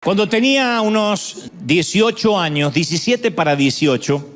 Cuando tenía unos 18 años, 17 para 18,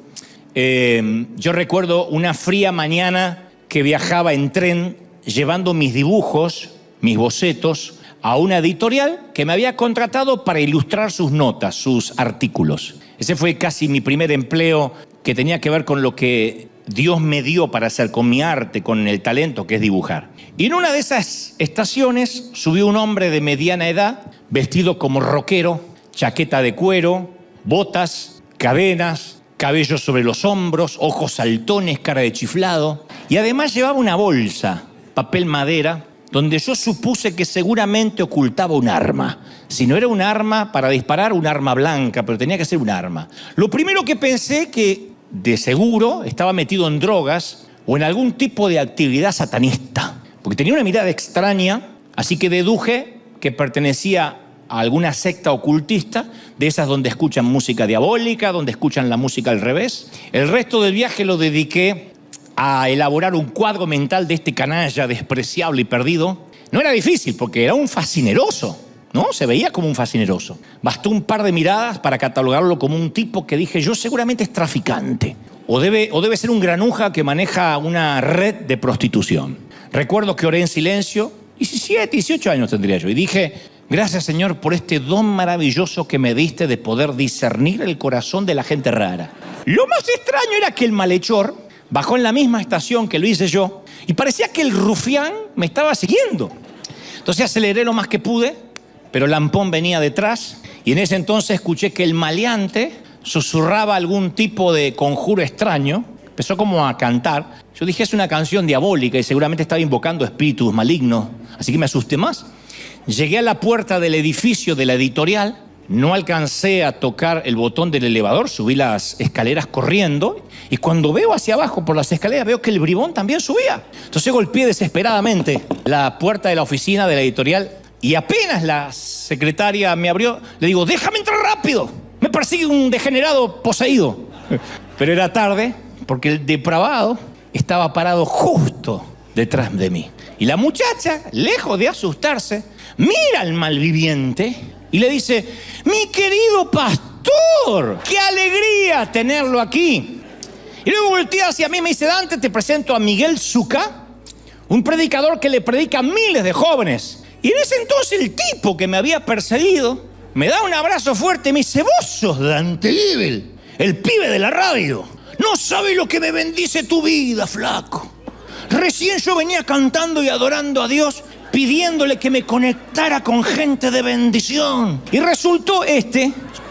yo recuerdo una fría mañana que viajaba en tren llevando mis dibujos, mis bocetos, a una editorial que me había contratado para ilustrar sus notas, sus artículos. Ese fue casi mi primer empleo que tenía que ver con lo que Dios me dio para hacer, con mi arte, con el talento que es dibujar. Y en una de esas estaciones subió un hombre de mediana edad, vestido como rockero, chaqueta de cuero, botas, cadenas, cabello sobre los hombros, ojos saltones, cara de chiflado. Y además llevaba una bolsa, papel madera, donde yo supuse que seguramente ocultaba un arma. Si no era un arma para disparar, un arma blanca, pero tenía que ser un arma. Lo primero que pensé que de seguro estaba metido en drogas o en algún tipo de actividad satanista, porque tenía una mirada extraña, así que deduje que pertenecía a alguna secta ocultista, de esas donde escuchan música diabólica, donde escuchan la música al revés. El resto del viaje lo dediqué a elaborar un cuadro mental de este canalla despreciable y perdido. No era difícil, porque era un fascineroso, ¿no? Se veía como un fascineroso. Bastó un par de miradas para catalogarlo como un tipo que dije yo seguramente es traficante. O debe ser un granuja que maneja una red de prostitución. Recuerdo que oré en silencio, 17, 18 años tendría yo, y dije: gracias, Señor, por este don maravilloso que me diste de poder discernir el corazón de la gente rara. Lo más extraño era que el malhechor bajó en la misma estación que lo hice yo y parecía que el rufián me estaba siguiendo. Entonces aceleré lo más que pude, pero Lampón venía detrás y en ese entonces escuché que el maleante susurraba algún tipo de conjuro extraño. Empezó como a cantar. Yo dije, es una canción diabólica y seguramente estaba invocando espíritus malignos, así que me asusté más. Llegué a la puerta del edificio de la editorial, no alcancé a tocar el botón del elevador, subí las escaleras corriendo y cuando veo hacia abajo por las escaleras veo que el bribón también subía. Entonces golpeé desesperadamente la puerta de la oficina de la editorial y apenas la secretaria me abrió, le digo, déjame entrar rápido, me persigue un degenerado poseído. Pero era tarde porque el depravado estaba parado justo detrás de mí. Y la muchacha, lejos de asustarse, mira al malviviente y le dice, mi querido pastor, qué alegría tenerlo aquí. Y luego voltea hacia mí y me dice, Dante, te presento a Miguel Zucca, un predicador que le predica a miles de jóvenes. Y en ese entonces el tipo que me había perseguido me da un abrazo fuerte y me dice, vos sos Dante Gebel, el pibe de la radio. No sabes lo que me bendice tu vida, flaco. Recién yo venía cantando y adorando a Dios, pidiéndole que me conectara con gente de bendición. Y resultó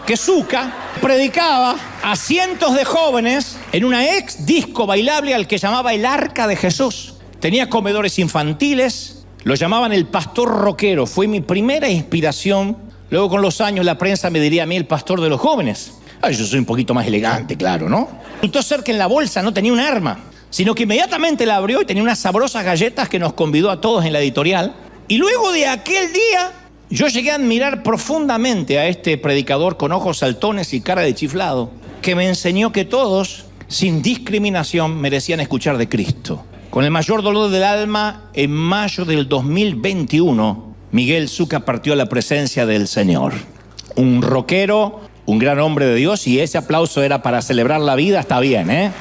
que Zucca predicaba a cientos de jóvenes en una ex disco bailable al que llamaba el Arca de Jesús. Tenía comedores infantiles, lo llamaban el pastor rockero. Fue mi primera inspiración. Luego con los años la prensa me diría a mí el pastor de los jóvenes. Yo soy un poquito más elegante, claro, ¿no? Resultó ser que en la bolsa no tenía un arma, sino que inmediatamente la abrió y tenía unas sabrosas galletas que nos convidó a todos en la editorial. Y luego de aquel día, yo llegué a admirar profundamente a este predicador con ojos saltones y cara de chiflado, que me enseñó que todos, sin discriminación, merecían escuchar de Cristo. Con el mayor dolor del alma, en mayo del 2021, Miguel Zucca partió a la presencia del Señor. Un rockero, un gran hombre de Dios, y ese aplauso era para celebrar la vida. Está bien, ¿eh?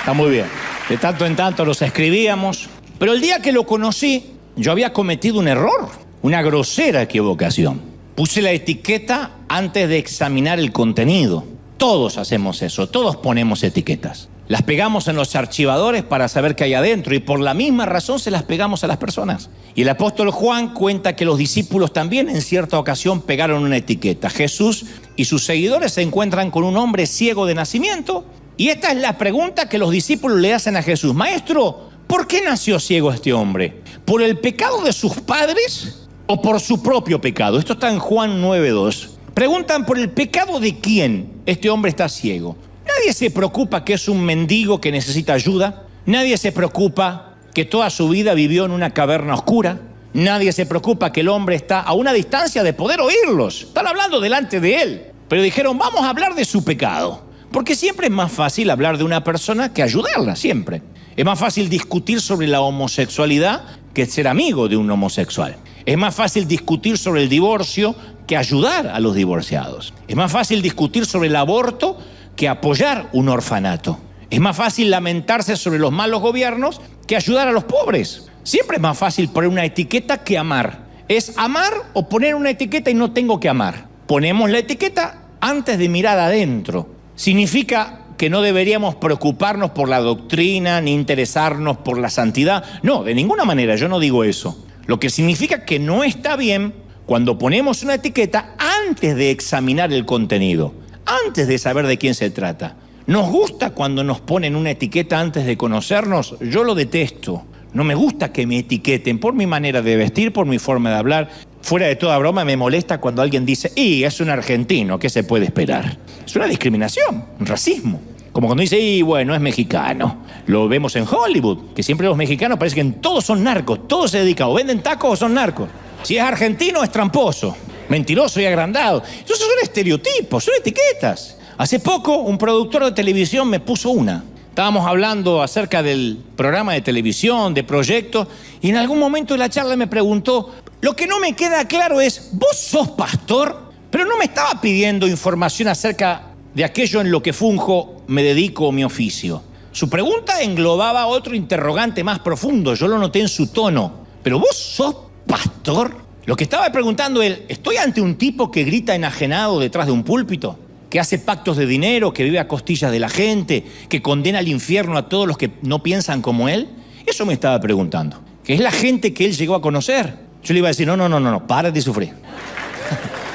Está muy bien. De tanto en tanto los escribíamos. Pero el día que lo conocí, yo había cometido un error, una grosera equivocación. Puse la etiqueta antes de examinar el contenido. Todos hacemos eso, todos ponemos etiquetas. Las pegamos en los archivadores para saber qué hay adentro y por la misma razón se las pegamos a las personas. Y el apóstol Juan cuenta que los discípulos también en cierta ocasión pegaron una etiqueta. Jesús y sus seguidores se encuentran con un hombre ciego de nacimiento y esta es la pregunta que los discípulos le hacen a Jesús. Maestro, ¿por qué nació ciego este hombre? ¿Por el pecado de sus padres o por su propio pecado? Esto está en Juan 9:2. Preguntan por el pecado de quién este hombre está ciego. Nadie se preocupa que es un mendigo que necesita ayuda. Nadie se preocupa que toda su vida vivió en una caverna oscura. Nadie se preocupa que el hombre está a una distancia de poder oírlos. Están hablando delante de él. Pero dijeron, vamos a hablar de su pecado. Porque siempre es más fácil hablar de una persona que ayudarla, siempre. Es más fácil discutir sobre la homosexualidad que ser amigo de un homosexual. Es más fácil discutir sobre el divorcio que ayudar a los divorciados. Es más fácil discutir sobre el aborto que apoyar un orfanato. Es más fácil lamentarse sobre los malos gobiernos que ayudar a los pobres. Siempre es más fácil poner una etiqueta que amar. Es amar o poner una etiqueta y no tengo que amar. Ponemos la etiqueta antes de mirar adentro. Significa que no deberíamos preocuparnos por la doctrina ni interesarnos por la santidad. No, de ninguna manera, yo no digo eso. Lo que significa que no está bien cuando ponemos una etiqueta antes de examinar el contenido, antes de saber de quién se trata. ¿Nos gusta cuando nos ponen una etiqueta antes de conocernos? Yo lo detesto. No me gusta que me etiqueten por mi manera de vestir, por mi forma de hablar. Fuera de toda broma, me molesta cuando alguien dice, es un argentino, ¿qué se puede esperar? Es una discriminación, un racismo. Como cuando dice, bueno, es mexicano. Lo vemos en Hollywood, que siempre los mexicanos parece que todos son narcos, todos se dedican, o venden tacos o son narcos. Si es argentino, es tramposo, mentiroso y agrandado. Entonces son estereotipos, son etiquetas. Hace poco, un productor de televisión me puso una. Estábamos hablando acerca del programa de televisión, de proyectos, y en algún momento de la charla me preguntó, lo que no me queda claro es, ¿vos sos pastor? Pero no me estaba pidiendo información acerca de aquello en lo que funjo, me dedico o mi oficio. Su pregunta englobaba otro interrogante más profundo, yo lo noté en su tono. ¿Pero vos sos pastor? Lo que estaba preguntando él, ¿estoy ante un tipo que grita enajenado detrás de un púlpito? ¿Que hace pactos de dinero, que vive a costillas de la gente, que condena al infierno a todos los que no piensan como él? Eso me estaba preguntando. ¿Que es la gente que él llegó a conocer? Yo le iba a decir, no, para de sufrir.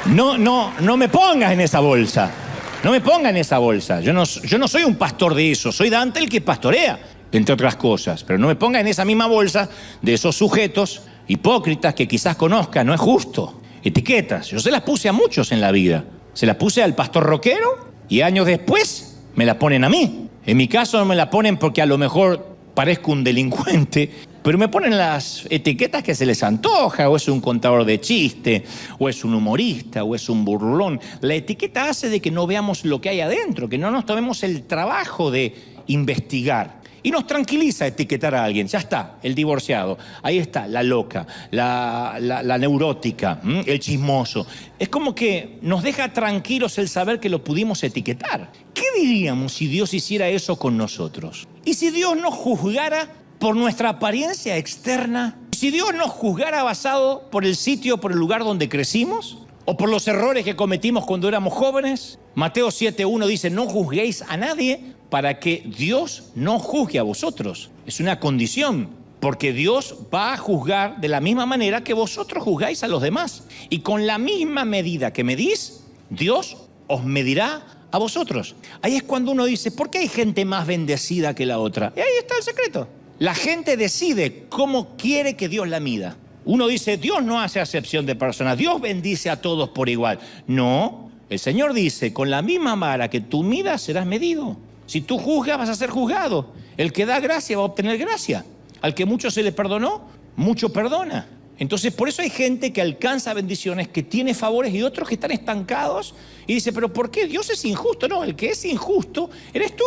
No me pongas en esa bolsa. No me ponga en esa bolsa. Yo no soy un pastor de eso. Soy Dante el que pastorea, entre otras cosas. Pero no me ponga en esa misma bolsa de esos sujetos hipócritas que quizás conozca. No es justo. Etiquetas. Yo se las puse a muchos en la vida. Se las puse al pastor rockero y años después me la ponen a mí. En mi caso no me la ponen porque a lo mejor parezco un delincuente, pero me ponen las etiquetas que se les antoja, o es un contador de chiste, o es un humorista, o es un burlón. La etiqueta hace de que no veamos lo que hay adentro, que no nos tomemos el trabajo de investigar. Y nos tranquiliza etiquetar a alguien. Ya está, el divorciado. Ahí está, la loca, la neurótica, el chismoso. Es como que nos deja tranquilos el saber que lo pudimos etiquetar. ¿Qué diríamos si Dios hiciera eso con nosotros? ¿Y si Dios nos juzgara por nuestra apariencia externa? ¿Y si Dios nos juzgara basado por el sitio, por el lugar donde crecimos? ¿O por los errores que cometimos cuando éramos jóvenes? Mateo 7:1 dice, no juzguéis a nadie para que Dios no juzgue a vosotros. Es una condición, porque Dios va a juzgar de la misma manera que vosotros juzgáis a los demás. Y con la misma medida que medís, Dios os medirá a vosotros. Ahí es cuando uno dice, ¿por qué hay gente más bendecida que la otra? Y ahí está el secreto. La gente decide cómo quiere que Dios la mida. Uno dice, Dios no hace acepción de personas, Dios bendice a todos por igual. No, el Señor dice, con la misma vara que tú midas serás medido. Si tú juzgas, vas a ser juzgado. El que da gracia va a obtener gracia. Al que mucho se le perdonó, mucho perdona. Entonces, por eso hay gente que alcanza bendiciones, que tiene favores, y otros que están estancados y dice, ¿pero por qué? Dios es injusto. No, el que es injusto eres tú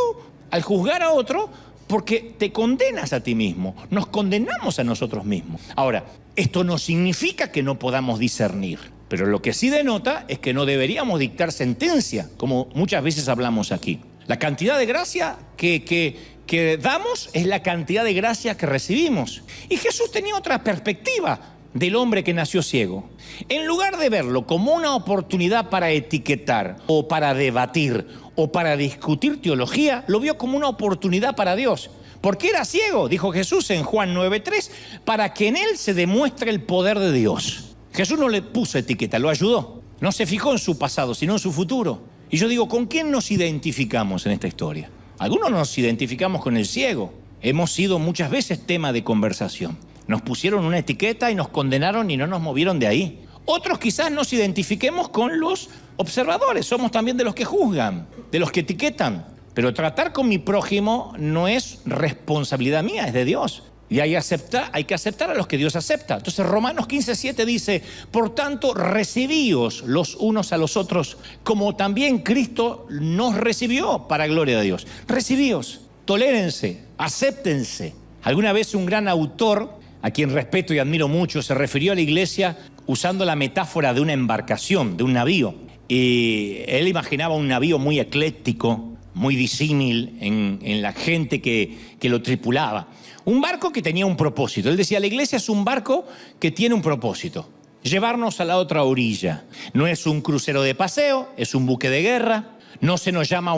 al juzgar a otro, porque te condenas a ti mismo. Nos condenamos a nosotros mismos. Ahora, esto no significa que no podamos discernir, pero lo que sí denota es que no deberíamos dictar sentencia, como muchas veces hablamos aquí. La cantidad de gracia que damos es la cantidad de gracia que recibimos. Y Jesús tenía otra perspectiva del hombre que nació ciego. En lugar de verlo como una oportunidad para etiquetar o para debatir o para discutir teología, lo vio como una oportunidad para Dios. Porque era ciego, dijo Jesús en Juan 9:3, para que en él se demuestre el poder de Dios. Jesús no le puso etiqueta, lo ayudó. No se fijó en su pasado, sino en su futuro. Y yo digo, ¿con quién nos identificamos en esta historia? Algunos nos identificamos con el ciego. Hemos sido muchas veces tema de conversación. Nos pusieron una etiqueta y nos condenaron y no nos movieron de ahí. Otros quizás nos identifiquemos con los observadores. Somos también de los que juzgan, de los que etiquetan. Pero tratar con mi prójimo no es responsabilidad mía, es de Dios. Y hay que aceptar a los que Dios acepta. Entonces Romanos 15:7 dice, por tanto, recibíos los unos a los otros, como también Cristo nos recibió para gloria de Dios. Recibíos, tolérense, acéptense. Alguna vez un gran autor, a quien respeto y admiro mucho, se refirió a la iglesia usando la metáfora de una embarcación, de un navío. Y él imaginaba un navío muy ecléctico, muy disímil en la gente que lo tripulaba. Un barco que tenía un propósito. Él decía, la iglesia es un barco que tiene un propósito: llevarnos a la otra orilla. No es un crucero de paseo, es un buque de guerra. No se nos llama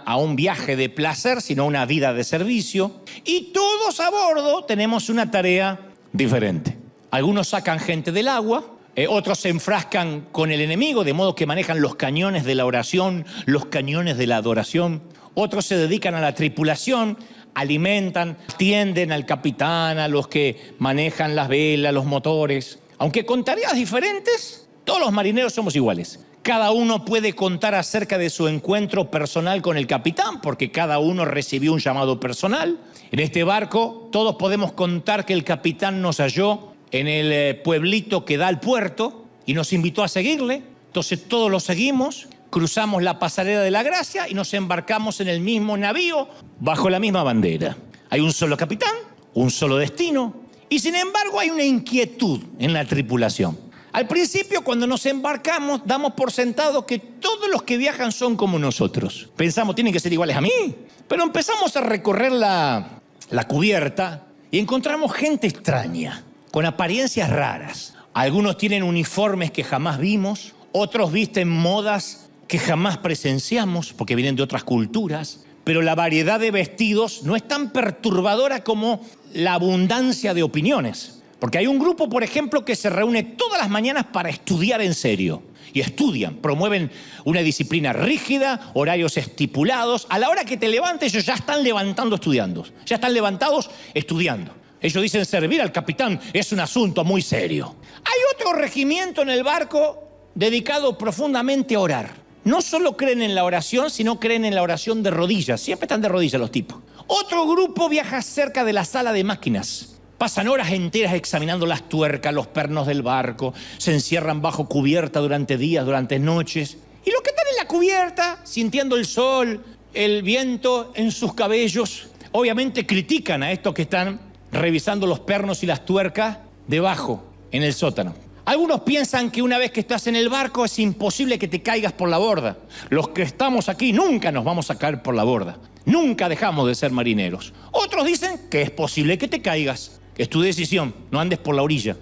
a un viaje de placer, sino una vida de servicio. Y todos a bordo tenemos una tarea diferente. Algunos sacan gente del agua, otros se enfrascan con el enemigo, de modo que manejan los cañones de la oración, los cañones de la adoración. Otros se dedican a la tripulación, alimentan, atienden al capitán, a los que manejan las velas, los motores. Aunque con tareas diferentes, todos los marineros somos iguales. Cada uno puede contar acerca de su encuentro personal con el capitán, porque cada uno recibió un llamado personal. En este barco todos podemos contar que el capitán nos halló en el pueblito que da al puerto y nos invitó a seguirle. Entonces todos lo seguimos, cruzamos la pasarela de la gracia y nos embarcamos en el mismo navío bajo la misma bandera. Hay un solo capitán, un solo destino, y sin embargo hay una inquietud en la tripulación. Al principio, cuando nos embarcamos, damos por sentado que todos los que viajan son como nosotros. Pensamos, tienen que ser iguales a mí. Pero empezamos a recorrer la cubierta y encontramos gente extraña, con apariencias raras. Algunos tienen uniformes que jamás vimos, otros visten modas que jamás presenciamos porque vienen de otras culturas. Pero la variedad de vestidos no es tan perturbadora como la abundancia de opiniones. Porque hay un grupo, por ejemplo, que se reúne todas las mañanas para estudiar en serio. Y estudian, promueven una disciplina rígida, horarios estipulados. A la hora que te levantes, ellos ya están levantando estudiando. Ya están levantados estudiando. Ellos dicen, servir al capitán es un asunto muy serio. Hay otro regimiento en el barco dedicado profundamente a orar. No solo creen en la oración, sino creen en la oración de rodillas. Siempre están de rodillas los tipos. Otro grupo viaja cerca de la sala de máquinas. Pasan horas enteras examinando las tuercas, los pernos del barco. Se encierran bajo cubierta durante días, durante noches. Y los que están en la cubierta, sintiendo el sol, el viento en sus cabellos, obviamente critican a estos que están revisando los pernos y las tuercas debajo, en el sótano. Algunos piensan que una vez que estás en el barco es imposible que te caigas por la borda. Los que estamos aquí nunca nos vamos a caer por la borda. Nunca dejamos de ser marineros. Otros dicen que es posible que te caigas. Es tu decisión, no andes por la orilla.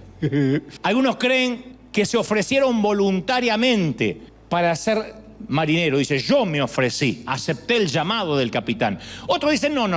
Algunos creen que se ofrecieron voluntariamente para ser marinero. Dice, yo me ofrecí, acepté el llamado del capitán. Otros dicen, no,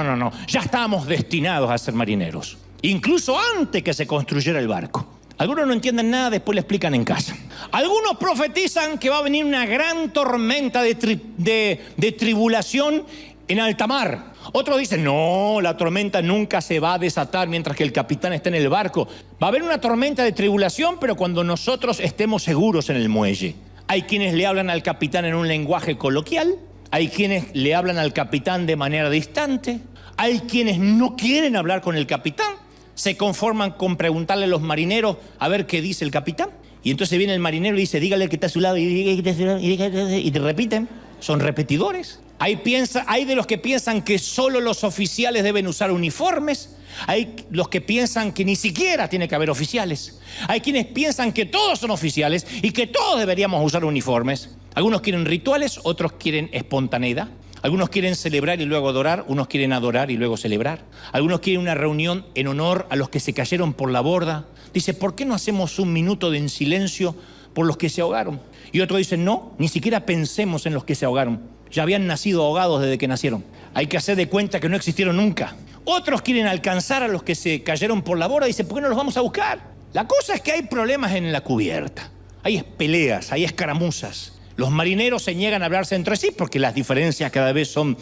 ya estábamos destinados a ser marineros. Incluso antes que se construyera el barco. Algunos no entienden nada, después le explican en casa. Algunos profetizan que va a venir una gran tormenta de tribulación en alta mar. Otros dicen, no, la tormenta nunca se va a desatar mientras que el capitán está en el barco. Va a haber una tormenta de tribulación, pero cuando nosotros estemos seguros en el muelle. Hay quienes le hablan al capitán en un lenguaje coloquial. Hay quienes le hablan al capitán de manera distante. Hay quienes no quieren hablar con el capitán. Se conforman con preguntarle a los marineros a ver qué dice el capitán. Y entonces viene el marinero y dice, dígale que está a su lado y te repiten. Son repetidores. Hay de los que piensan que solo los oficiales deben usar uniformes. Hay los que piensan que ni siquiera tiene que haber oficiales. Hay quienes piensan que todos son oficiales y que todos deberíamos usar uniformes. Algunos quieren rituales, otros quieren espontaneidad. Algunos quieren celebrar y luego adorar, unos quieren adorar y luego celebrar. Algunos quieren una reunión en honor a los que se cayeron por la borda. Dice, ¿por qué no hacemos un minuto de silencio por los que se ahogaron? Y otros dicen, no, ni siquiera pensemos en los que se ahogaron. Ya habían nacido ahogados desde que nacieron. Hay que hacer de cuenta que no existieron nunca. Otros quieren alcanzar a los que se cayeron por la borda y dicen, ¿por qué no los vamos a buscar? La cosa es que hay problemas en la cubierta. Hay peleas, hay escaramuzas. Los marineros se niegan a hablarse entre sí porque las diferencias cada vez son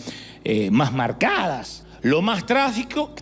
más marcadas. Lo más trágico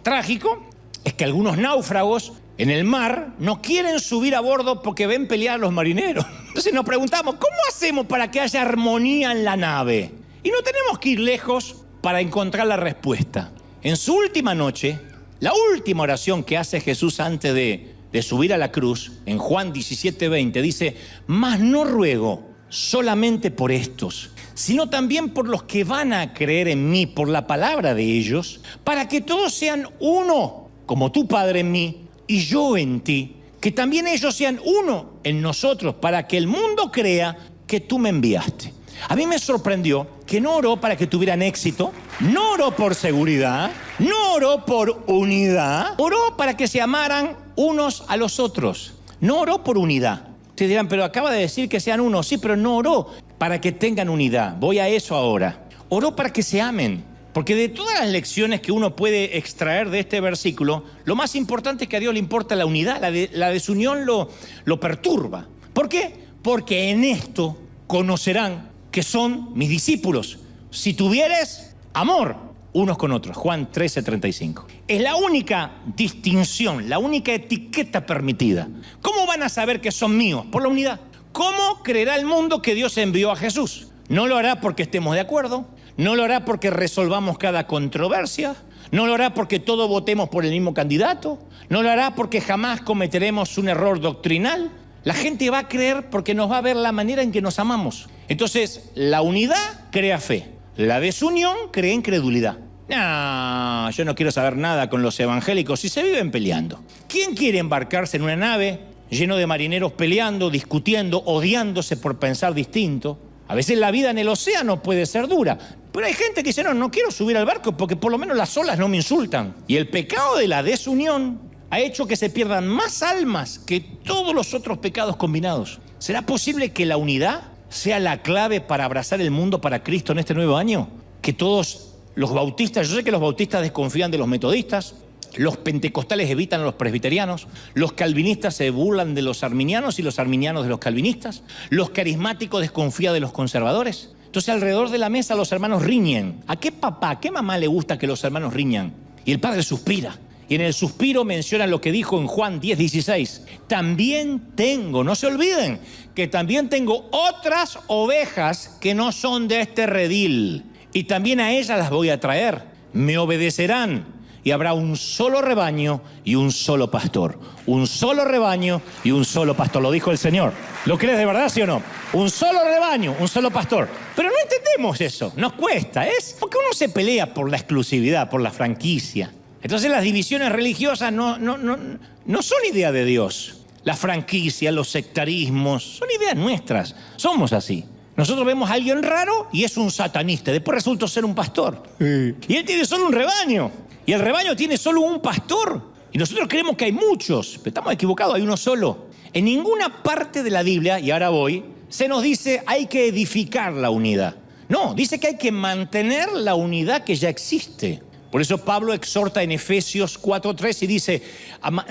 es que algunos náufragos en el mar no quieren subir a bordo porque ven pelear a los marineros. Entonces nos preguntamos, ¿cómo hacemos para que haya armonía en la nave? Y no tenemos que ir lejos para encontrar la respuesta. En su última noche, la última oración que hace Jesús antes de subir a la cruz, en Juan 17:20, dice, mas no ruego solamente por estos, sino también por los que van a creer en mí por la palabra de ellos, para que todos sean uno, como tu Padre en mí y yo en ti, que también ellos sean uno en nosotros, para que el mundo crea que tú me enviaste. A mí me sorprendió que no oró para que tuvieran éxito, no oró por seguridad, no oró por unidad, oró para que se amaran unos a los otros. No oró por unidad. Ustedes dirán, pero acaba de decir que sean uno. Sí, pero no oró para que tengan unidad. Voy a eso ahora. Oró para que se amen. Porque de todas las lecciones que uno puede extraer de este versículo, lo más importante es que a Dios le importa la unidad. La desunión lo perturba. ¿Por qué? Porque en esto conocerán que son mis discípulos, si tuvieres amor unos con otros. Juan 13:35. Es la única distinción, la única etiqueta permitida. ¿Cómo van a saber que son míos? Por la unidad. ¿Cómo creerá el mundo que Dios envió a Jesús? No lo hará porque estemos de acuerdo, no lo hará porque resolvamos cada controversia, no lo hará porque todos votemos por el mismo candidato, no lo hará porque jamás cometeremos un error doctrinal. La gente va a creer porque nos va a ver la manera en que nos amamos. Entonces, la unidad crea fe, la desunión crea incredulidad. No, yo no quiero saber nada con los evangélicos si se viven peleando. ¿Quién quiere embarcarse en una nave lleno de marineros peleando, discutiendo, odiándose por pensar distinto? A veces la vida en el océano puede ser dura, pero hay gente que dice, no quiero subir al barco porque por lo menos las olas no me insultan. Y el pecado de la desunión ha hecho que se pierdan más almas que todos los otros pecados combinados. ¿Será posible que la unidad sea la clave para abrazar el mundo para Cristo en este nuevo año? Que todos los bautistas, yo sé que los bautistas desconfían de los metodistas, los pentecostales evitan a los presbiterianos, los calvinistas se burlan de los arminianos y los arminianos de los calvinistas, los carismáticos desconfían de los conservadores. Entonces alrededor de la mesa los hermanos riñen. ¿A qué papá, a qué mamá le gusta que los hermanos riñan? Y el padre suspira. Y en el suspiro menciona lo que dijo en Juan 10:16. También tengo, no se olviden, que también tengo otras ovejas que no son de este redil. Y también a ellas las voy a traer. Me obedecerán. Y habrá un solo rebaño y un solo pastor. Un solo rebaño y un solo pastor. Lo dijo el Señor. ¿Lo crees de verdad, sí o no? Un solo rebaño, un solo pastor. Pero no entendemos eso. Nos cuesta. Es porque uno se pelea por la exclusividad, por la franquicia. Entonces las divisiones religiosas no son idea de Dios. La franquicia, los sectarismos, son ideas nuestras. Somos así. Nosotros vemos a alguien raro y es un satanista. Después resulta ser un pastor. Y él tiene solo un rebaño. Y el rebaño tiene solo un pastor. Y nosotros creemos que hay muchos. Pero estamos equivocados, hay uno solo. En ninguna parte de la Biblia, y ahora voy, se nos dice hay que edificar la unidad. No, dice que hay que mantener la unidad que ya existe. Por eso Pablo exhorta en Efesios 4:3 y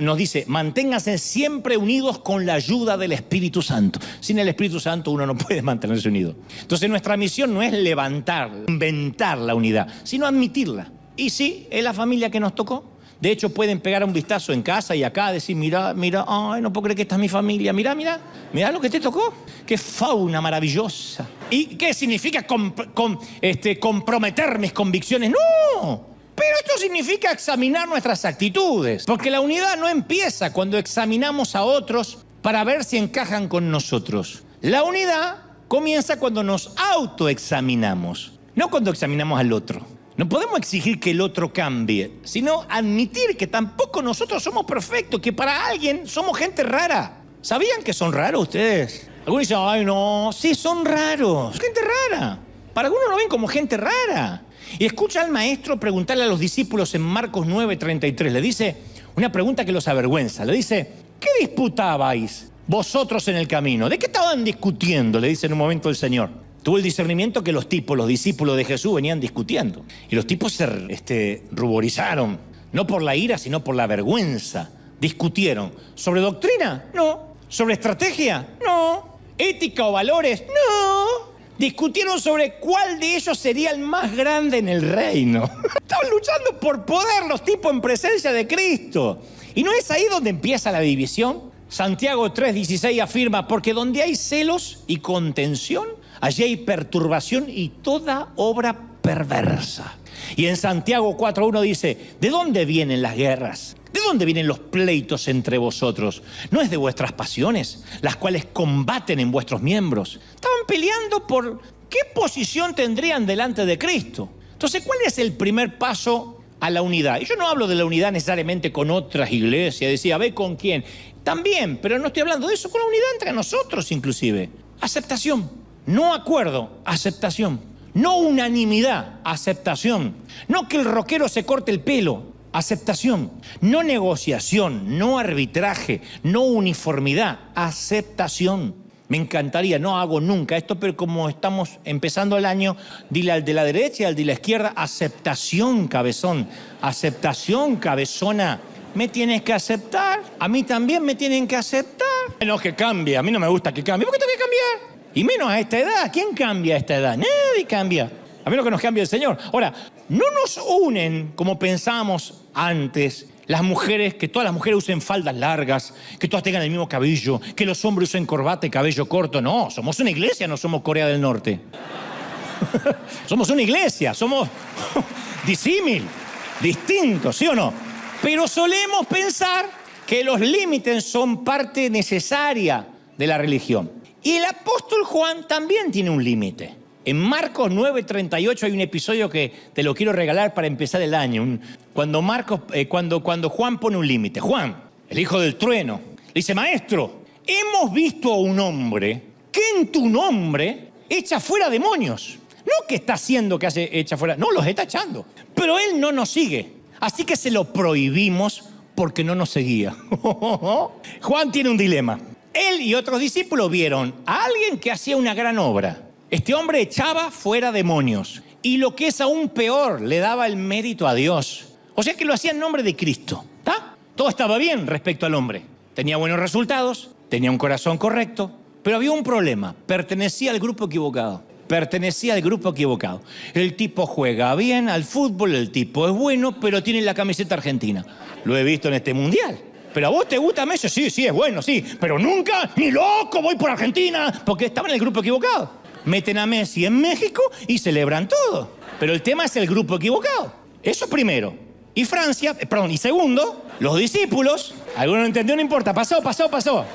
nos dice, manténganse siempre unidos con la ayuda del Espíritu Santo. Sin el Espíritu Santo uno no puede mantenerse unido. Entonces nuestra misión no es levantar, inventar la unidad, sino admitirla. Y sí, es la familia que nos tocó. De hecho, pueden pegar un vistazo en casa y acá, decir, mira, ay, no puedo creer que esta es mi familia. Mira lo que te tocó. Qué fauna maravillosa. ¿Y qué significa comprometer mis convicciones? No. Pero esto significa examinar nuestras actitudes, porque la unidad no empieza cuando examinamos a otros para ver si encajan con nosotros. La unidad comienza cuando nos autoexaminamos, no cuando examinamos al otro. No podemos exigir que el otro cambie, sino admitir que tampoco nosotros somos perfectos, que para alguien somos gente rara. ¿Sabían que son raros ustedes? Algunos dicen, ay no, sí son raros, gente rara. Para algunos lo ven como gente rara. Y escucha al maestro preguntarle a los discípulos en Marcos 9:33. Le dice una pregunta que los avergüenza. Le dice, ¿qué disputabais vosotros en el camino? ¿De qué estaban discutiendo? Le dice en un momento el Señor. Tuvo el discernimiento que los discípulos de Jesús venían discutiendo. Y los tipos se ruborizaron. No por la ira, sino por la vergüenza. Discutieron. ¿Sobre doctrina? No. ¿Sobre estrategia? No. ¿Ética o valores? No. Discutieron sobre cuál de ellos sería el más grande en el reino. Estaban luchando por poder los tipos en presencia de Cristo. ¿Y no es ahí donde empieza la división? Santiago 3:16 afirma, porque donde hay celos y contención, allí hay perturbación y toda obra perversa. Y en Santiago 4:1 dice, ¿de dónde vienen las guerras? ¿De dónde vienen los pleitos entre vosotros? ¿No es de vuestras pasiones, las cuales combaten en vuestros miembros? Estaban peleando por qué posición tendrían delante de Cristo. Entonces, ¿cuál es el primer paso a la unidad. Y yo no hablo de la unidad necesariamente con otras iglesias, decía, ve con quién. También, pero no estoy hablando de eso, con la unidad entre nosotros inclusive. Aceptación, no acuerdo, aceptación. No unanimidad, aceptación. No que el rockero se corte el pelo, aceptación. No negociación, no arbitraje, no uniformidad, aceptación. Me encantaría, no hago nunca esto, pero como estamos empezando el año, dile al de la derecha y al de la izquierda, aceptación, cabezón, aceptación, cabezona. ¿Me tienes que aceptar? A mí también me tienen que aceptar. No, que cambie, a mí no me gusta que cambie. ¿Por qué tengo que cambiar? Y menos a esta edad. ¿Quién cambia a esta edad? Nadie cambia. A menos que nos cambie el Señor. Ahora, no nos unen como pensábamos antes. Las mujeres, que todas las mujeres usen faldas largas, que todas tengan el mismo cabello, que los hombres usen corbata y cabello corto. No, somos una iglesia, no somos Corea del Norte. Somos una iglesia, somos disímil, distintos, ¿sí o no? Pero solemos pensar que los límites son parte necesaria de la religión. Y el apóstol Juan también tiene un límite. En Marcos 9:38 hay un episodio que te lo quiero regalar para empezar el año. Cuando Juan pone un límite. Juan, el hijo del trueno, le dice, maestro, hemos visto a un hombre que en tu nombre echa fuera demonios. No que está haciendo que echa fuera, no, los está echando. Pero él no nos sigue. Así que se lo prohibimos porque no nos seguía. Juan tiene un dilema. Él y otros discípulos vieron a alguien que hacía una gran obra. Este hombre echaba fuera demonios. Y lo que es aún peor, le daba el mérito a Dios. O sea que lo hacía en nombre de Cristo. ¿Está? Todo estaba bien respecto al hombre. Tenía buenos resultados, tenía un corazón correcto, pero había un problema. Pertenecía al grupo equivocado. Pertenecía al grupo equivocado. El tipo juega bien al fútbol, el tipo es bueno, pero tiene la camiseta argentina. Lo he visto en este mundial. ¿Pero a vos te gusta Messi? Sí, es bueno, sí. Pero nunca, ni loco, voy por Argentina, porque estaba en el grupo equivocado. Meten a Messi en México y celebran todo. Pero el tema es el grupo equivocado. Eso primero. Y y segundo, los discípulos, alguno no entendió, no importa, pasó.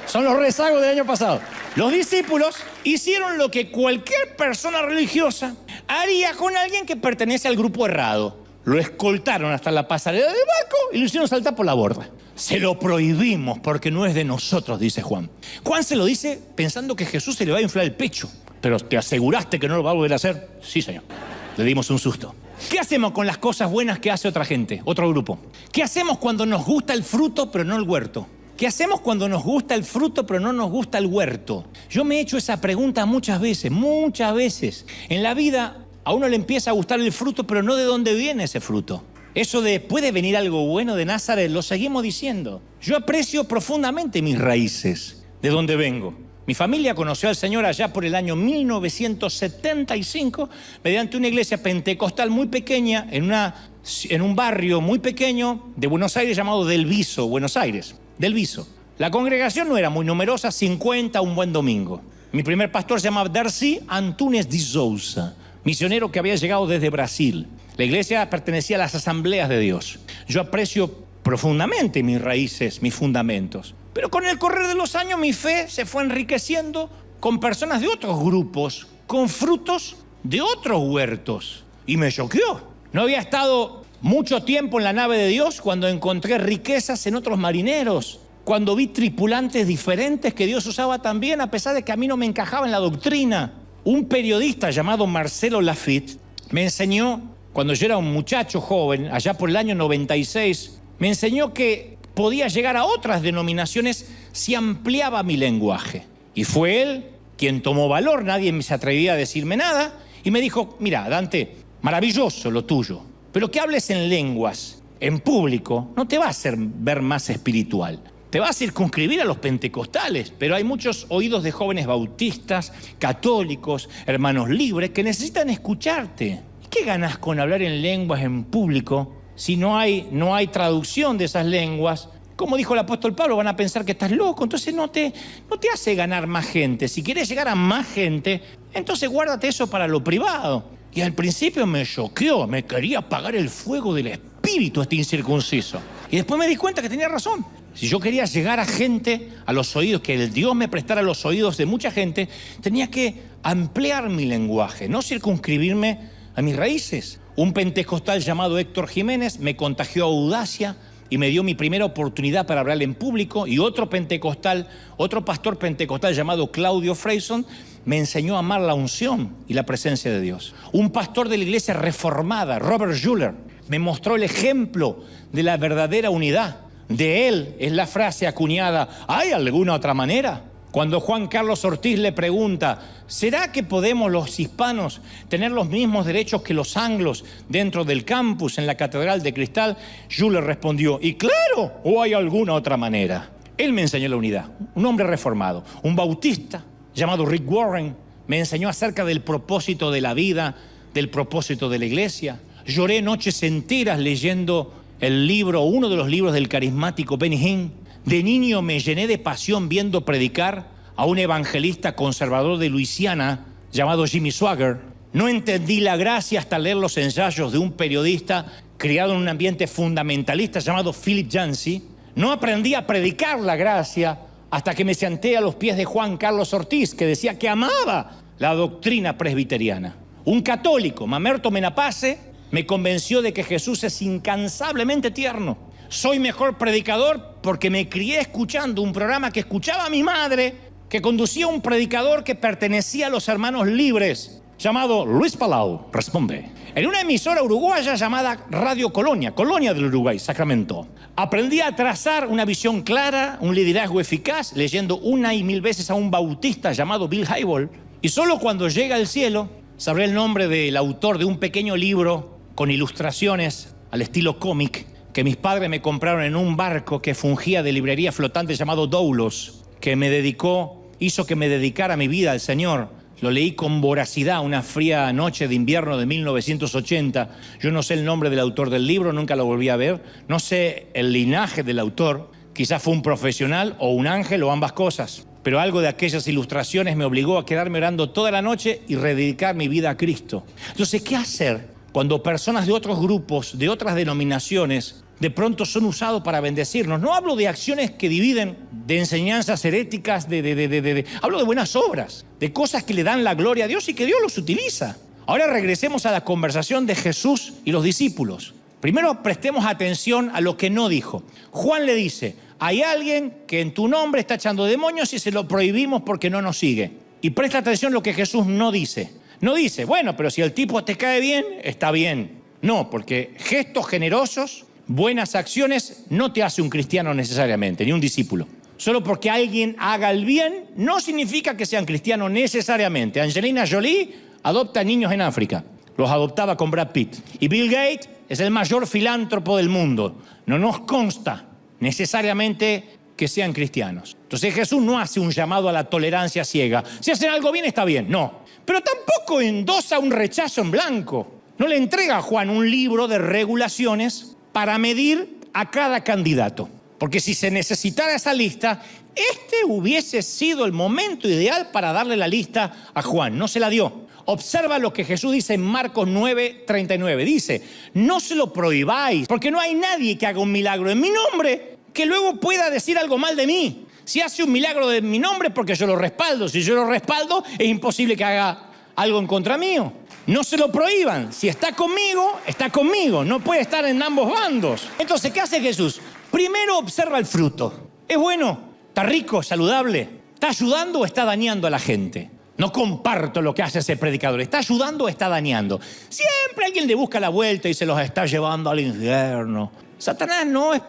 Son los rezagos del año pasado. Los discípulos hicieron lo que cualquier persona religiosa haría con alguien que pertenece al grupo errado. Lo escoltaron hasta la pasarela del barco y lo hicieron saltar por la borda. Se lo prohibimos porque no es de nosotros, dice Juan. Juan se lo dice pensando que Jesús se le va a inflar el pecho. ¿Pero te aseguraste que no lo va a volver a hacer? Sí, Señor. Le dimos un susto. ¿Qué hacemos con las cosas buenas que hace otra gente, otro grupo? ¿Qué hacemos cuando nos gusta el fruto pero no el huerto? ¿Qué hacemos cuando nos gusta el fruto pero no nos gusta el huerto? Yo me he hecho esa pregunta muchas veces. En la vida a uno le empieza a gustar el fruto pero no de dónde viene ese fruto. Eso de ¿puede venir algo bueno de Nazaret? Lo seguimos diciendo. Yo aprecio profundamente mis raíces, de dónde vengo. Mi familia conoció al Señor allá por el año 1975 mediante una iglesia pentecostal muy pequeña en un barrio muy pequeño de Buenos Aires llamado Del Viso, Buenos Aires. Del Viso. La congregación no era muy numerosa, 50 un buen domingo. Mi primer pastor se llamaba Darcy Antunes de Souza, misionero que había llegado desde Brasil. La iglesia pertenecía a las Asambleas de Dios. Yo aprecio profundamente mis raíces, mis fundamentos. Pero con el correr de los años mi fe se fue enriqueciendo con personas de otros grupos, con frutos de otros huertos. Y me choqueó. No había estado mucho tiempo en la nave de Dios cuando encontré riquezas en otros marineros, cuando vi tripulantes diferentes que Dios usaba también, a pesar de que a mí no me encajaba en la doctrina. Un periodista llamado Marcelo Lafitte me enseñó, cuando yo era un muchacho joven, allá por el año 96, me enseñó que podía llegar a otras denominaciones si ampliaba mi lenguaje. Y fue él quien tomó valor, nadie se atrevía a decirme nada, y me dijo, mira, Dante, maravilloso lo tuyo, pero que hables en lenguas, en público, no te va a hacer ver más espiritual. Te va a circunscribir a los pentecostales, pero hay muchos oídos de jóvenes bautistas, católicos, hermanos libres, que necesitan escucharte. ¿Qué ganas con hablar en lenguas en público si no hay traducción de esas lenguas? Como dijo el apóstol Pablo, van a pensar que estás loco, entonces no te hace ganar más gente. Si quieres llegar a más gente, entonces guárdate eso para lo privado. Y al principio me choqueó, me quería apagar el fuego del espíritu este incircunciso. Y después me di cuenta que tenía razón. Si yo quería llegar a gente, a los oídos, que el Dios me prestara los oídos de mucha gente, tenía que ampliar mi lenguaje, no circunscribirme a mis raíces. Un pentecostal llamado Héctor Jiménez me contagió audacia y me dio mi primera oportunidad para hablar en público, y otro pastor pentecostal llamado Claudio Freyson me enseñó a amar la unción y la presencia de Dios. Un pastor de la iglesia reformada, Robert Schuller, me mostró el ejemplo de la verdadera unidad. De él es la frase acuñada: ¿hay alguna otra manera? Cuando Juan Carlos Ortiz le pregunta: ¿será que podemos los hispanos tener los mismos derechos que los anglos dentro del campus en la Catedral de Cristal? Schuller respondió: y claro, ¿o hay alguna otra manera? Él me enseñó la unidad. Un hombre reformado, un bautista llamado Rick Warren, me enseñó acerca del propósito de la vida, del propósito de la iglesia. Lloré noches enteras leyendo uno de los libros del carismático Benny Hinn. De niño me llené de pasión viendo predicar a un evangelista conservador de Luisiana llamado Jimmy Swaggart. No entendí la gracia hasta leer los ensayos de un periodista criado en un ambiente fundamentalista llamado Philip Yancey. No aprendí a predicar la gracia hasta que me senté a los pies de Juan Carlos Ortiz, que decía que amaba la doctrina presbiteriana. Un católico, Mamerto Menapace, me convenció de que Jesús es incansablemente tierno. Soy mejor predicador porque me crié escuchando un programa que escuchaba a mi madre, que conducía un predicador que pertenecía a los Hermanos Libres, llamado Luis Palau Responde, en una emisora uruguaya llamada Radio Colonia, Colonia del Uruguay, Sacramento. Aprendí a trazar una visión clara, un liderazgo eficaz, leyendo una y mil veces a un bautista llamado Bill Hybels, y solo cuando llegue al cielo sabré el nombre del autor de un pequeño libro con ilustraciones al estilo cómic que mis padres me compraron en un barco que fungía de librería flotante llamado Doulos, que hizo que me dedicara mi vida al Señor. Lo leí con voracidad una fría noche de invierno de 1980. Yo no sé el nombre del autor del libro, nunca lo volví a ver. No sé el linaje del autor. Quizás fue un profesional o un ángel o ambas cosas. Pero algo de aquellas ilustraciones me obligó a quedarme orando toda la noche y rededicar mi vida a Cristo. Entonces, ¿qué hacer cuando personas de otros grupos, de otras denominaciones, de pronto son usados para bendecirnos? No hablo de acciones que dividen, de enseñanzas heréticas, hablo de buenas obras, de cosas que le dan la gloria a Dios y que Dios los utiliza. Ahora regresemos a la conversación de Jesús y los discípulos. Primero prestemos atención a lo que no dijo. Juan le dice: hay alguien que en tu nombre está echando demonios y se lo prohibimos porque no nos sigue. Y presta atención a lo que Jesús no dice. No dice: bueno, pero si el tipo te cae bien, está bien. No, porque gestos generosos, buenas acciones, no te hace un cristiano necesariamente, ni un discípulo. Solo porque alguien haga el bien, no significa que sean cristianos necesariamente. Angelina Jolie adopta niños en África. Los adoptaba con Brad Pitt. Y Bill Gates es el mayor filántropo del mundo. No nos consta necesariamente que sean cristianos. Entonces Jesús no hace un llamado a la tolerancia ciega. Si hacen algo bien, está bien. No. Pero tampoco endosa un rechazo en blanco. No le entrega a Juan un libro de regulaciones para medir a cada candidato. Porque si se necesitara esa lista, este hubiese sido el momento ideal para darle la lista a Juan. No se la dio. Observa lo que Jesús dice en Marcos 9:39. Dice: no se lo prohibáis, porque no hay nadie que haga un milagro en mi nombre que luego pueda decir algo mal de mí. Si hace un milagro de mi nombre, porque yo lo respaldo. Si yo lo respaldo, es imposible que haga algo en contra mío. No se lo prohíban. Si está conmigo, está conmigo. No puede estar en ambos bandos. Entonces, ¿qué hace Jesús? Primero observa el fruto. ¿Es bueno? ¿Está rico? ¿Saludable? ¿Está ayudando o está dañando a la gente? No comparto lo que hace ese predicador. ¿Está ayudando o está dañando? Siempre alguien le busca la vuelta y se los está llevando al infierno. Satanás no es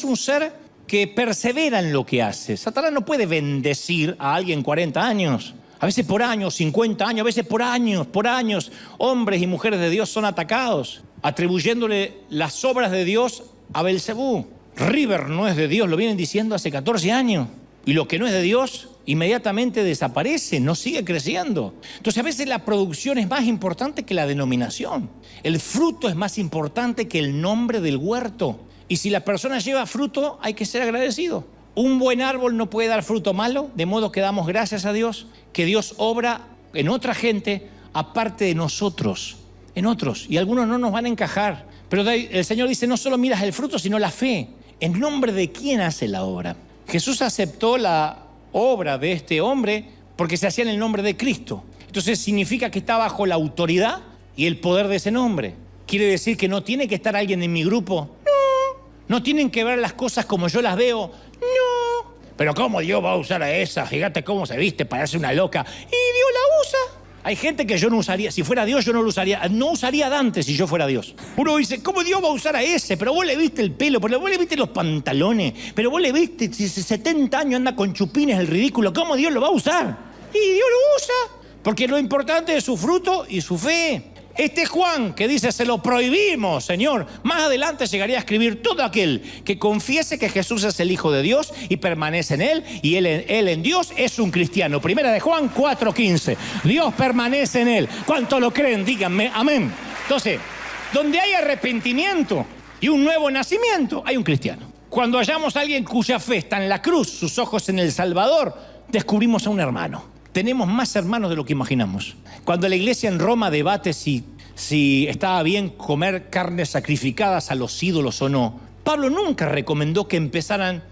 un ser que persevera en lo que hace. Satanás no puede bendecir a alguien 40 años. A veces por años, 50 años, a veces por años, hombres y mujeres de Dios son atacados, atribuyéndole las obras de Dios a Belcebú. River no es de Dios, lo vienen diciendo hace 14 años. Y lo que no es de Dios inmediatamente desaparece, no sigue creciendo. Entonces a veces la producción es más importante que la denominación. El fruto es más importante que el nombre del huerto. Y si la persona lleva fruto, hay que ser agradecido. Un buen árbol no puede dar fruto malo, de modo que damos gracias a Dios, que Dios obra en otra gente aparte de nosotros, en otros. Y algunos no nos van a encajar. Pero el Señor dice: no solo miras el fruto, sino la fe. ¿En nombre de quién hace la obra? Jesús aceptó la obra de este hombre porque se hacía en el nombre de Cristo. Entonces significa que está bajo la autoridad y el poder de ese nombre. ¿Quiere decir que no tiene que estar alguien en mi grupo? No. ¿No tienen que ver las cosas como yo las veo? No. Pero ¿cómo Dios va a usar a esa? Fíjate cómo se viste, parece una loca. Y Dios la usa. Hay gente que yo no usaría, si fuera Dios yo no lo usaría, no usaría a Dante si yo fuera Dios. Uno dice, ¿cómo Dios va a usar a ese? Pero vos le viste el pelo, pero vos le viste los pantalones, pero vos le viste, si 70 años anda con chupines, el ridículo, ¿cómo Dios lo va a usar? Y Dios lo usa, porque lo importante es su fruto y su fe. Este Juan que dice, se lo prohibimos, Señor, más adelante llegaría a escribir todo aquel que confiese que Jesús es el Hijo de Dios y permanece en Él, y él en Dios es un cristiano. Primera de Juan 4:15. Dios permanece en Él. ¿Cuánto lo creen? Díganme, amén. Entonces, donde hay arrepentimiento y un nuevo nacimiento, hay un cristiano. Cuando hallamos a alguien cuya fe está en la cruz, sus ojos en el Salvador, descubrimos a un hermano. Tenemos más hermanos de lo que imaginamos. Cuando la iglesia en Roma debate si estaba bien comer carnes sacrificadas a los ídolos o no, Pablo nunca recomendó que empezaran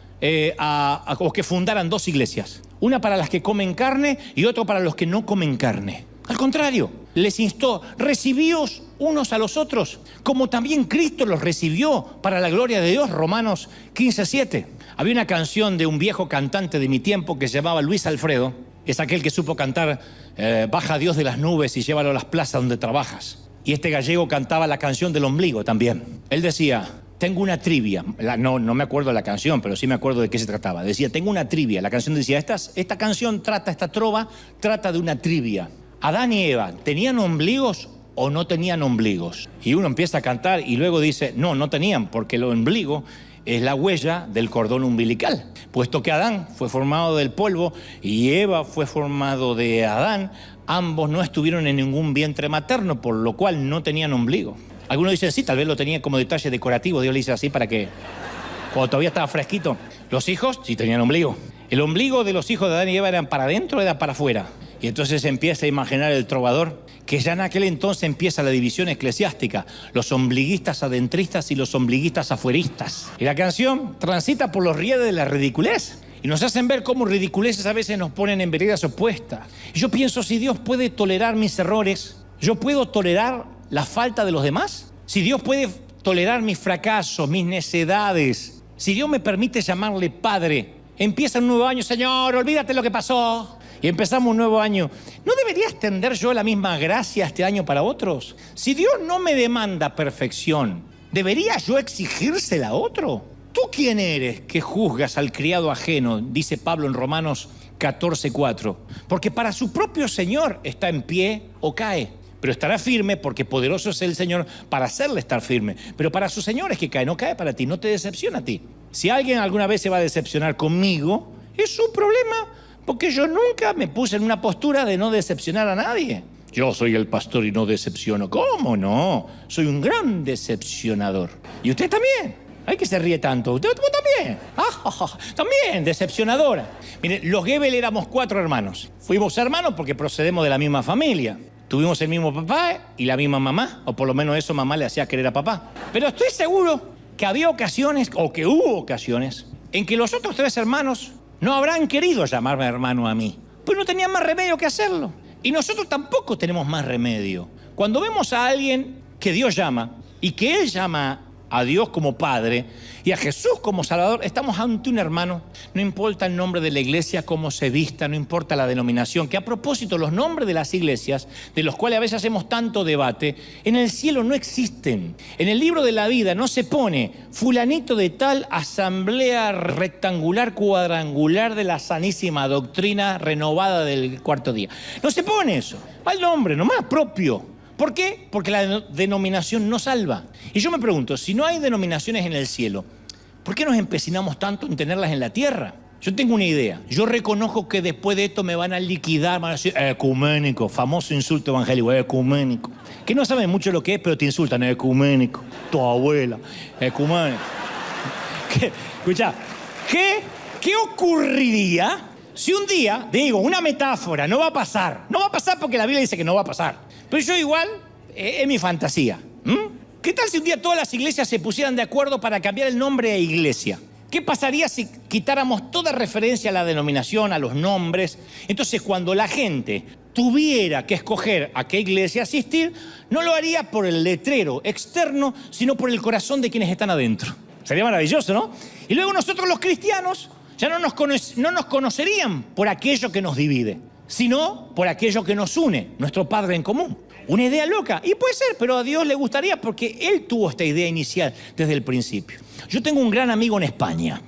o que fundaran dos iglesias. Una para las que comen carne y otra para los que no comen carne. Al contrario, les instó, recibíos unos a los otros, como también Cristo los recibió para la gloria de Dios. Romanos 15:7. Había una canción de un viejo cantante de mi tiempo que se llamaba Luis Alfredo. Es aquel que supo cantar baja Dios de las nubes y llévalo a las plazas donde trabajas. Y este gallego cantaba la canción del ombligo también. Él decía, tengo una trivia. No me acuerdo de la canción, pero sí me acuerdo de qué se trataba. Decía, tengo una trivia. La canción decía, esta canción esta trova trata de una trivia. Adán y Eva, ¿tenían ombligos o no tenían ombligos? Y uno empieza a cantar y luego dice, no tenían, porque el ombligo es la huella del cordón umbilical. Puesto que Adán fue formado del polvo y Eva fue formado de Adán, ambos no estuvieron en ningún vientre materno, por lo cual no tenían ombligo. Algunos dicen, sí, tal vez lo tenía como detalle decorativo, Dios le hizo así para que, cuando todavía estaba fresquito. Los hijos sí tenían ombligo. El ombligo de los hijos de Adán y Eva eran para adentro o era para afuera. Y entonces empieza a imaginar el trovador que ya en aquel entonces empieza la división eclesiástica, los ombliguistas adentristas y los ombliguistas afueristas. Y la canción transita por los rieles de la ridiculez y nos hacen ver cómo ridiculeces a veces nos ponen en veredas opuestas. Y yo pienso, si Dios puede tolerar mis errores, ¿yo puedo tolerar la falta de los demás? Si Dios puede tolerar mis fracasos, mis necedades, si Dios me permite llamarle Padre, empieza un nuevo año, Señor, olvídate lo que pasó. Y empezamos un nuevo año. ¿No debería extender yo la misma gracia este año para otros? Si Dios no me demanda perfección, ¿debería yo exigírsela a otro? ¿Tú quién eres que juzgas al criado ajeno? Dice Pablo en Romanos 14:4. Porque para su propio Señor está en pie o cae, pero estará firme porque poderoso es el Señor para hacerle estar firme. Pero para su Señor es que cae, no cae para ti, no te decepciona a ti. Si alguien alguna vez se va a decepcionar conmigo, es su problema. Porque yo nunca me puse en una postura de no decepcionar a nadie. Yo soy el pastor y no decepciono. ¿Cómo no? Soy un gran decepcionador. Y usted también. Ay, que se ríe tanto. Usted también. También, decepcionadora. Mire, los Gebel éramos 4 hermanos. Fuimos hermanos porque procedemos de la misma familia. Tuvimos el mismo papá y la misma mamá. O por lo menos eso mamá le hacía querer a papá. Pero estoy seguro que había ocasiones, o que hubo ocasiones, en que los otros 3 hermanos no habrán querido llamarme hermano a mí, pues no tenían más remedio que hacerlo. Y nosotros tampoco tenemos más remedio. Cuando vemos a alguien que Dios llama y que Él llama a Dios como Padre y a Jesús como Salvador, estamos ante un hermano. No importa el nombre de la iglesia, cómo se vista, no importa la denominación, que a propósito los nombres de las iglesias, de los cuales a veces hacemos tanto debate, en el cielo no existen. En el libro de la vida no se pone fulanito de tal asamblea rectangular cuadrangular de la sanísima doctrina renovada del cuarto día. No se pone eso. Va el nombre nomás propio. ¿Por qué? Porque la denominación no salva. Y yo me pregunto, si no hay denominaciones en el cielo, ¿por qué nos empecinamos tanto en tenerlas en la tierra? Yo tengo una idea. Yo reconozco que después de esto me van a liquidar, van a decir ecuménico, famoso insulto evangélico, ecuménico. Que no saben mucho lo que es, pero te insultan, ecuménico, tu abuela, ecuménico. Escucha, ¿qué ocurriría si un día, digo, una metáfora, no va a pasar porque la Biblia dice que no va a pasar? Pero yo igual, es mi fantasía. ¿Qué tal si un día todas las iglesias se pusieran de acuerdo para cambiar el nombre de iglesia? ¿Qué pasaría si quitáramos toda referencia a la denominación, a los nombres? Entonces, cuando la gente tuviera que escoger a qué iglesia asistir, no lo haría por el letrero externo, sino por el corazón de quienes están adentro. Sería maravilloso, ¿no? Y luego nosotros los cristianos ya no nos conocerían por aquello que nos divide, sino por aquello que nos une, nuestro Padre en común. Una idea loca, y puede ser, pero a Dios le gustaría porque Él tuvo esta idea inicial desde el principio. Yo tengo un gran amigo en España.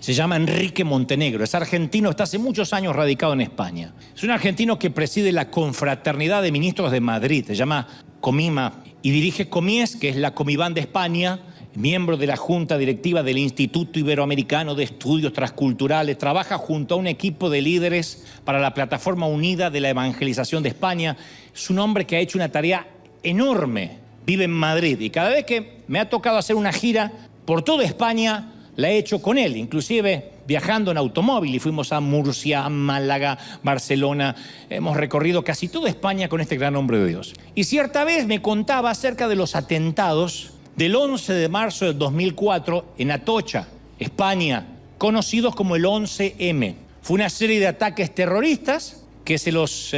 Se llama Enrique Montenegro, es argentino, está hace muchos años radicado en España. Es un argentino que preside la Confraternidad de Ministros de Madrid, se llama Comima, y dirige Comies, que es la Comibán de España, miembro de la Junta Directiva del Instituto Iberoamericano de Estudios Transculturales, trabaja junto a un equipo de líderes para la Plataforma Unida de la Evangelización de España. Es un hombre que ha hecho una tarea enorme, vive en Madrid, y cada vez que me ha tocado hacer una gira por toda España, la he hecho con él, inclusive viajando en automóvil, y fuimos a Murcia, a Málaga, Barcelona. Hemos recorrido casi toda España con este gran hombre de Dios. Y cierta vez me contaba acerca de los atentados del 11 de marzo del 2004 en Atocha, España, conocidos como el 11M. Fue una serie de ataques terroristas que se los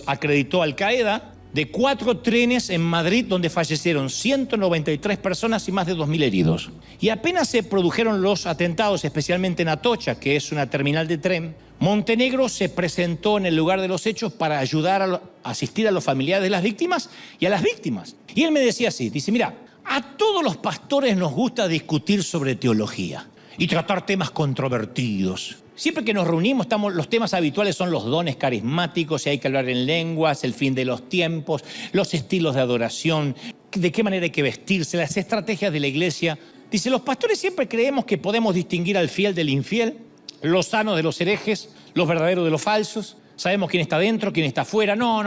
acreditó Al-Qaeda, de 4 trenes en Madrid donde fallecieron 193 personas y más de 2.000 heridos. Y apenas se produjeron los atentados, especialmente en Atocha, que es una terminal de tren, Montenegro se presentó en el lugar de los hechos para ayudar a asistir a los familiares de las víctimas y a las víctimas. Y él me decía así, dice, mira, a todos los pastores nos gusta discutir sobre teología y tratar temas controvertidos. Siempre que nos reunimos, los temas habituales son los dones carismáticos, si hay que hablar en lenguas, el fin de los tiempos, los estilos de adoración, de qué manera hay que vestirse, las estrategias de la iglesia. Dice, los pastores siempre creemos que podemos distinguir al fiel del infiel, los sanos de los herejes, los verdaderos de los falsos. Sabemos quién está dentro, quién está afuera. No,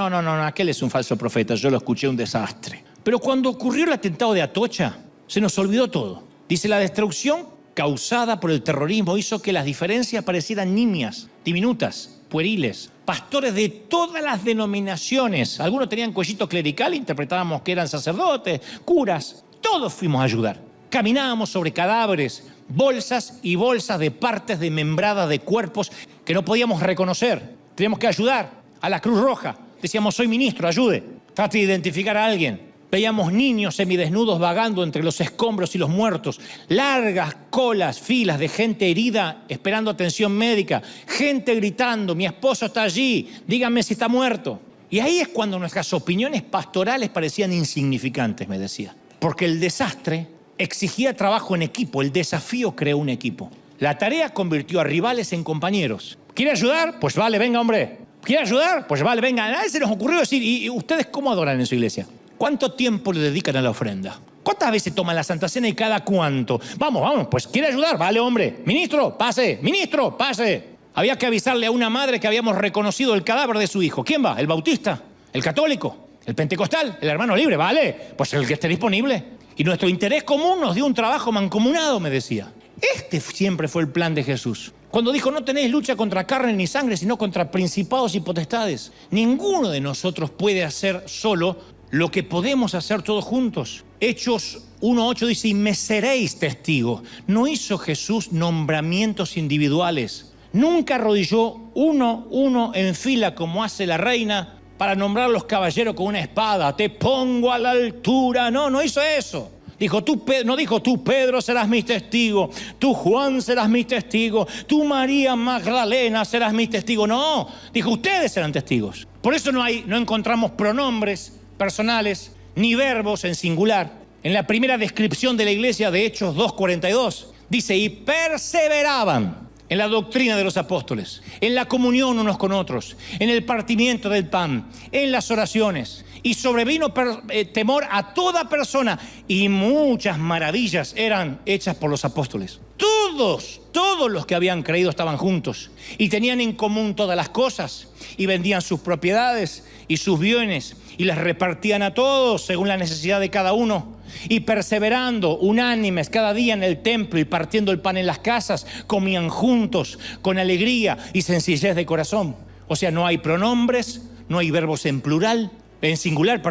aquel es un falso profeta, yo lo escuché, un desastre. Pero cuando ocurrió el atentado de Atocha, se nos olvidó todo. Dice, la destrucción causada por el terrorismo hizo que las diferencias parecieran nimias, diminutas, pueriles. Pastores de todas las denominaciones, algunos tenían cuellito clerical, interpretábamos que eran sacerdotes, curas, todos fuimos a ayudar. Caminábamos sobre cadáveres, bolsas y bolsas de partes desmembradas de cuerpos que no podíamos reconocer. Teníamos que ayudar a la Cruz Roja. Decíamos, soy ministro, ayude, trate de identificar a alguien. Veíamos niños semidesnudos vagando entre los escombros y los muertos, largas colas, filas de gente herida esperando atención médica, gente gritando, mi esposo está allí, díganme si está muerto. Y ahí es cuando nuestras opiniones pastorales parecían insignificantes, me decía, porque el desastre exigía trabajo en equipo, el desafío creó un equipo. La tarea convirtió a rivales en compañeros. ¿Quiere ayudar? Pues vale, venga, hombre. ¿Quiere ayudar? Pues vale, venga. A veces se nos ocurrió decir, ¿y ustedes cómo adoran en su iglesia? ¿Cuánto tiempo le dedican a la ofrenda? ¿Cuántas veces toman la Santa Cena y cada cuánto? Vamos, pues ¿quiere ayudar? Vale, hombre. Ministro, pase. Ministro, pase. Había que avisarle a una madre que habíamos reconocido el cadáver de su hijo. ¿Quién va? ¿El bautista? ¿El católico? ¿El pentecostal? ¿El hermano libre? Vale, pues el que esté disponible. Y nuestro interés común nos dio un trabajo mancomunado, me decía. Este siempre fue el plan de Jesús. Cuando dijo, no tenéis lucha contra carne ni sangre, sino contra principados y potestades. Ninguno de nosotros puede hacer solo lo que podemos hacer todos juntos. Hechos 1:8 dice, y me seréis testigos. No hizo Jesús nombramientos individuales. Nunca arrodilló uno en fila como hace la reina para nombrar a los caballeros con una espada. Te pongo a la altura. No hizo eso. No dijo, tú Pedro serás mi testigo, tú Juan serás mi testigo, tú María Magdalena serás mi testigo. No, dijo, ustedes serán testigos. Por eso no encontramos pronombres personales ni verbos en singular. En la primera descripción de la iglesia de Hechos 2:42 dice, y perseveraban en la doctrina de los apóstoles, en la comunión unos con otros, en el partimiento del pan, en las oraciones. Y sobrevino temor a toda persona, y muchas maravillas eran hechas por los apóstoles. Todos los que habían creído estaban juntos y tenían en común todas las cosas, y vendían sus propiedades y sus bienes y las repartían a todos según la necesidad de cada uno. Y perseverando unánimes cada día en el templo y partiendo el pan en las casas, comían juntos con alegría y sencillez de corazón. O sea, no hay pronombres, no hay verbos en singular.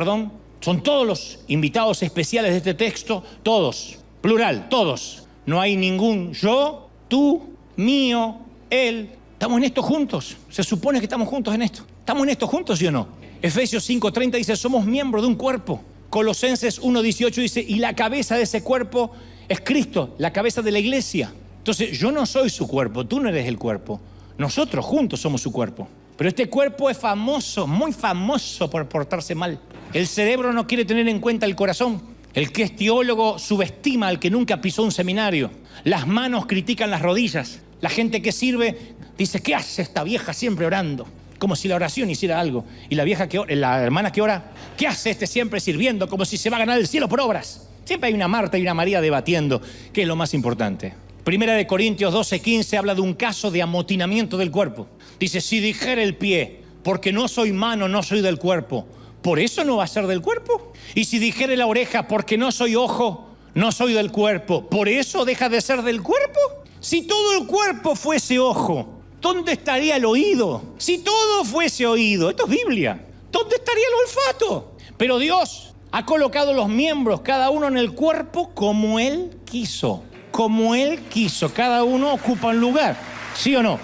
Son todos los invitados especiales de este texto, todos, plural, todos. No hay ningún yo, tú, mío, él. Estamos en esto juntos. Se supone que estamos juntos en esto. ¿Estamos en esto juntos, sí o no? Efesios 5:30 dice, somos miembros de un cuerpo. Colosenses 1:18 dice, y la cabeza de ese cuerpo es Cristo, la cabeza de la iglesia. Entonces, yo no soy su cuerpo, tú no eres el cuerpo. Nosotros juntos somos su cuerpo. Pero este cuerpo es famoso, muy famoso por portarse mal. El cerebro no quiere tener en cuenta el corazón. El que es teólogo subestima al que nunca pisó un seminario. Las manos critican las rodillas. La gente que sirve dice, ¿qué hace esta vieja siempre orando? Como si la oración hiciera algo. Y la hermana que ora, ¿qué hace este siempre sirviendo? Como si se va a ganar el cielo por obras. Siempre hay una Marta y una María debatiendo qué es lo más importante. Primera de Corintios 12:15 habla de un caso de amotinamiento del cuerpo. Dice, si dijera el pie, porque no soy mano, no soy del cuerpo, ¿por eso no va a ser del cuerpo? Y si dijere la oreja, porque no soy ojo, no soy del cuerpo, ¿por eso deja de ser del cuerpo? Si todo el cuerpo fuese ojo, ¿dónde estaría el oído? Si todo fuese oído, esto es Biblia, ¿dónde estaría el olfato? Pero Dios ha colocado los miembros, cada uno en el cuerpo como Él quiso. Como Él quiso, cada uno ocupa un lugar, ¿sí o no?